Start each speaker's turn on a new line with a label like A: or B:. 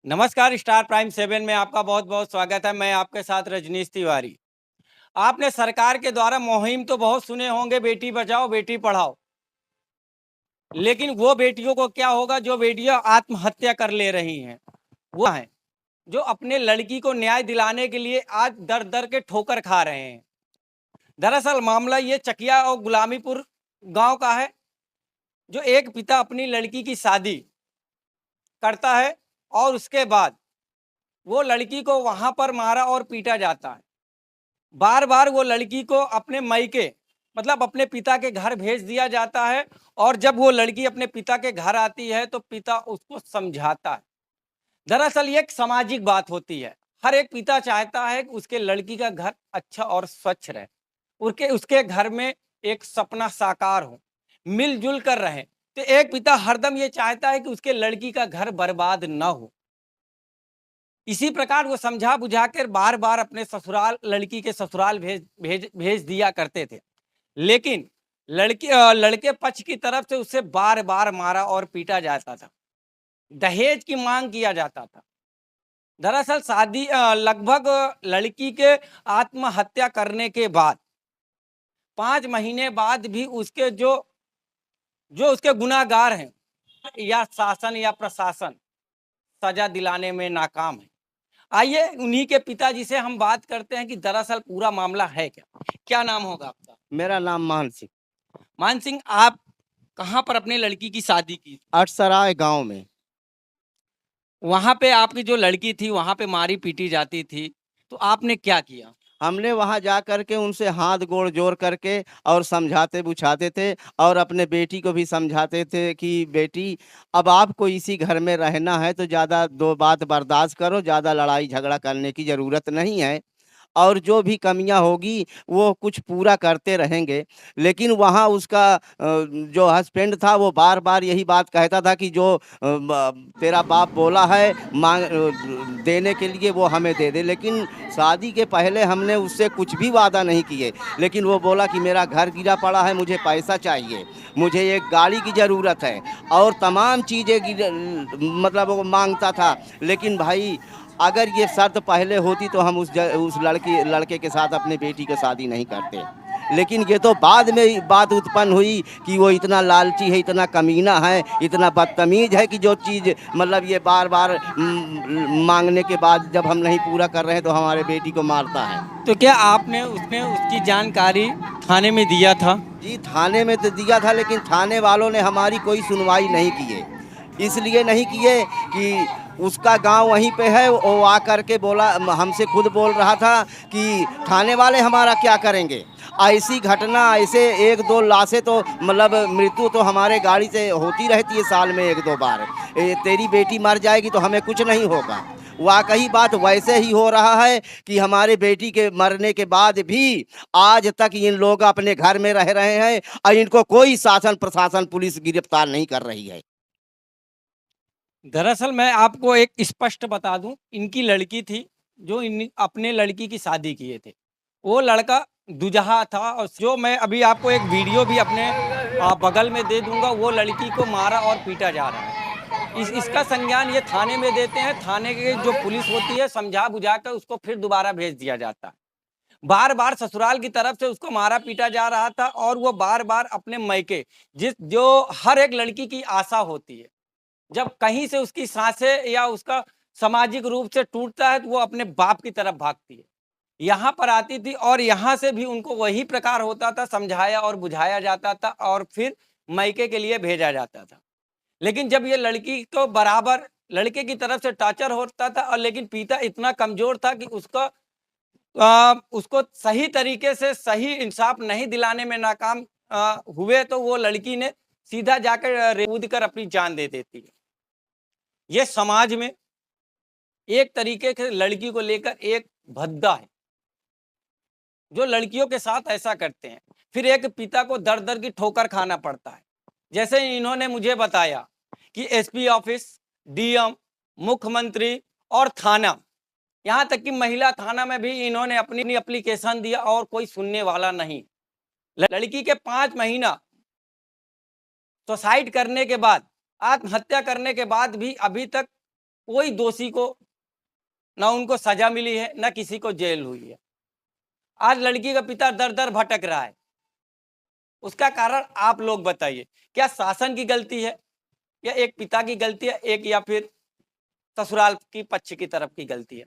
A: नमस्कार, star prime 7 में आपका बहुत-बहुत स्वागत है। मैं आपके साथ रजनीश तिवारी। आपने सरकार के द्वारा मुहिम तो बहुत सुने होंगे, बेटी बचाओ, बेटी पढ़ाओ। लेकिन वो बेटियों को क्या होगा जो बेटियां आत्महत्या कर ले रही हैं, वो हैं जो अपने लड़की को न्याय दिलाने के लिए आज दर-दर के ठोकर खा रहे हैं। दरअसल मामला ये चकिया और गुलामीपुर गाँव का है, जो एक पिता अपनी लड़की की शादी करता है और उसके बाद वो लड़की को वहाँ पर मारा और पीटा जाता है। बार-बार वो लड़की को अपने मायके मतलब अपने पिता के घर भेज दिया जाता है और जब वो लड़की अपने पिता के घर आती है तो पिता उसको समझाता है। दरअसल ये एक सामाजिक बात होती है। हर एक पिता चाहता है कि उसके लड़की का घर अच्छा और स्वच्छ रहे। उसके उसके घर में एक सपना साकार हो, मिल-जुल कर रहें। तो एक पिता हरदम ये चाहता है कि उसके लड़की का घर बर्बाद ना हो। इसी प्रकार वो समझा-बुझा कर बार-बार अपने ससुराल लड़की के ससुराल भेज भेज भेज दिया करते थे। लेकिन लड़के पक्ष की तरफ से उसे बार-बार मारा और पीटा जाता था। दहेज की माँग किया जाता था। दरअसल लगभग लड़की के आत्महत्या करने के बाद 5 महीने बाद भी उसके जो जो उसके गुनाहगार हैं या शासन या प्रशासन सज़ा दिलाने में नाकाम है। आइए उन्हीं के पिताजी से हम बात करते हैं कि दरअसल पूरा मामला है क्या? क्या नाम होगा आपका?
B: मेरा नाम मान सिंह।
A: मान सिंह, आप कहाँ पर अपने लड़की की शादी की?
B: अटसराय गाँव में।
A: वहाँ पे आपकी जो लड़की थी वहाँ पे मारी-पीटी जाती थी, तो आपने क्या किया?
B: हमने वहाँ जा कर के उनसे हाथ गोड़ जोड़ करके और समझाते-बुझाते थे और अपने बेटी को भी समझाते थे कि बेटी अब आपको इसी घर में रहना है तो ज़्यादा 2 बात बर्दाश्त करो, ज़्यादा लड़ाई झगड़ा करने की ज़रूरत नहीं है। और जो भी कमियाँ होगी वो कुछ पूरा करते रहेंगे। लेकिन वहाँ उसका जो हस्बैंड था वो बार-बार यही बात कहता था कि जो तेरा बाप बोला है देने के लिए वो हमें दे दे। लेकिन शादी के पहले हमने उससे कुछ भी वादा नहीं किए। लेकिन वो बोला कि मेरा घर गिरा पड़ा है, मुझे पैसा चाहिए, मुझे एक गाड़ी की ज़रूरत है और तमाम चीज़ें मतलब वो माँगता था। लेकिन भाई अगर ये शर्त पहले होती तो हम उस लड़के के साथ अपनी बेटी को शादी नहीं करते। लेकिन ये तो बाद में बात उत्पन्न हुई कि वो इतना लालची है, इतना कमीना है, इतना बदतमीज़ है कि जो चीज़ मतलब ये बार-बार माँगने के बाद जब हम नहीं पूरा कर रहे हैं तो हमारे बेटी को मारता है।
A: तो क्या आपने उसने उसकी जानकारी थाने में दिया था?
B: जी, थाने में तो दिया था लेकिन थाने वालों ने हमारी कोई सुनवाई नहीं किए। इसलिए नहीं किए कि उसका गाँव वहीं पे है, वो आकर के बोला हमसे खुद बोल रहा था कि थाने वाले हमारा क्या करेंगे? ऐसी घटना ऐसे 1-2 लाशें तो मतलब मृत्यु तो हमारे गाड़ी से होती रहती है साल में 1-2 बार। तेरी बेटी मर जाएगी तो हमें कुछ नहीं होगा। वाक़ई बात वैसे ही हो रहा है कि हमारे बेटी के मरने के बाद भी आज तक इन लोग अपने घर में रह रहे हैं और इनको कोई शासन, प्रशासन, पुलिस गिरफ्तार नहीं कर रही है।
A: दरअसल मैं आपको एक स्पष्ट बता दूँ, इनकी लड़की थी जो इन अपने लड़की की शादी किए थे। वो लड़का दुजहा था और जो मैं अभी आपको एक वीडियो भी अपने बगल में दे दूँगा, वो लड़की को मारा और पीटा जा रहा है। इसका संज्ञान ये थाने में देते हैं, थाने की जो पुलिस होती है समझा-बुझा कर उसको फिर दोबारा भेज दिया जाता है। बार-बार ससुराल की तरफ से उसको मारा-पीटा जा रहा था और वो बार-बार अपने मायके जो हर एक लड़की की आशा होती है, जब कहीं से उसकी साँसें या उसका सामाजिक रूप से टूटता है तो वो अपने बाप की तरफ भागती है। यहाँ पर आती थी और यहाँ से भी उनको वही प्रकार होता था, समझाया और बुझाया जाता था और फिर मायके के लिए भेजा जाता था। लेकिन जब ये लड़की को बराबर लड़के की तरफ से टॉर्चर होता था और लेकिन पिता इतना कमज़ोर था कि उसको सही तरीके से सही इंसाफ नहीं दिलाने में नाकाम हुए तो वो लड़की ने सीधा जाकर कूद कर अपनी जान दे देती है। ये समाज में एक तरीके से लड़की को लेकर एक भद्दा है, जो लड़कियों के साथ ऐसा करते हैं। फिर एक पिता को दर-दर की ठोकर खाना पड़ता है। जैसे इन्होंने मुझे बताया कि एसपी ऑफिस, डीएम, मुख्यमंत्री और थाना, यहाँ तक कि महिला थाना में भी इन्होंने अपनी एप्लीकेशन दिया और कोई सुनने वाला नहीं। लड़की के 5 महीना सुसाइड करने के बाद, आत्महत्या करने के बाद भी अभी तक कोई दोषी को ना उनको सजा मिली है, ना किसी को जेल हुई है। आज लड़की का पिता दर दर भटक रहा है, उसका कारण आप लोग बताइए। क्या शासन की गलती है, या एक पिता की गलती है, एक या फिर ससुराल की पक्ष की तरफ की गलती है?